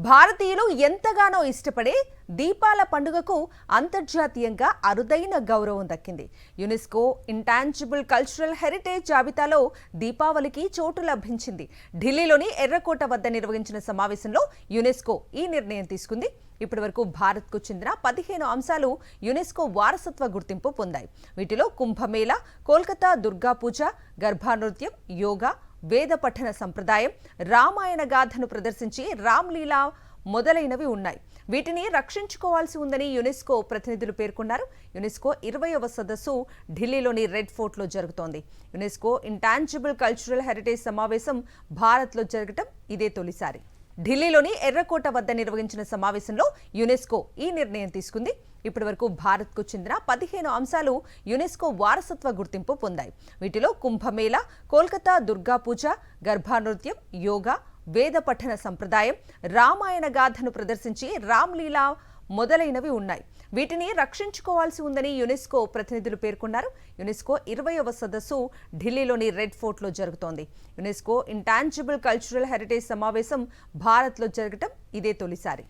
భారతీయులు ఎంతగానో ఇష్టపడే దీపాల పండుగకు అంతర్జాతీయంగా అరుదైన గౌరవం దక్కింది. యునెస్కో ఇంటాంజిబుల్ కల్చరల్ హెరిటేజ్ జాబితాలో దీపావళికి చోటు లభించింది. ఢిల్లీలోని ఎర్రకోట వద్ద నిర్వహించిన సమావేశంలో యునెస్కో ఈ నిర్ణయం తీసుకుంది. ఇప్పటివరకు భారత్కు చెందిన 15 అంశాలు యునెస్కో వారసత్వ గుర్తింపు పొందాయి. వీటిలో కుంభమేళా, కోల్కతా దుర్గా పూజ, గర్భా నృత్యం, యోగా, వేద పఠన సంప్రదాయం, రామాయణ గాథను ప్రదర్శించి రామ్లీలా మొదలైనవి ఉన్నాయి. వీటిని రక్షించుకోవాల్సి ఉందని యునెస్కో ప్రతినిధులు పేర్కొన్నారు. యునెస్కో 20వ సదస్సు ఢిల్లీలోని రెడ్ ఫోర్ట్లో జరుగుతోంది. యునెస్కో ఇంటాంజిబుల్ కల్చరల్ హెరిటేజ్ సమావేశం భారత్లో జరగటం ఇదే తొలిసారి. ఢిల్లీలోని ఎర్రకోట వద్ద నిర్వహించిన సమావేశంలో యునెస్కో ఈ నిర్ణయం తీసుకుంది. ఇప్పటివరకు భారత్కు చెందిన 15 అంశాలు యునెస్కో వారసత్వ గుర్తింపు పొందాయి. వీటిలో కుంభమేళా, కోల్కతా దుర్గా పూజ, గర్భా నృత్యం, యోగా, వేద పఠన సంప్రదాయం, రామాయణ గాథను ప్రదర్శించి రామ్లీలా మొదలైనవి ఉన్నాయి. వీటిని రక్షించుకోవాల్సి ఉందని యునెస్కో ప్రతినిధులు పేర్కొన్నారు. యునెస్కో 20వ సదస్సు ఢిల్లీలోని రెడ్ ఫోర్ట్లో జరుగుతోంది. యునెస్కో ఇంటాంజిబుల్ కల్చరల్ హెరిటేజ్ సమావేశం భారత్లో జరగటం ఇదే తొలిసారి.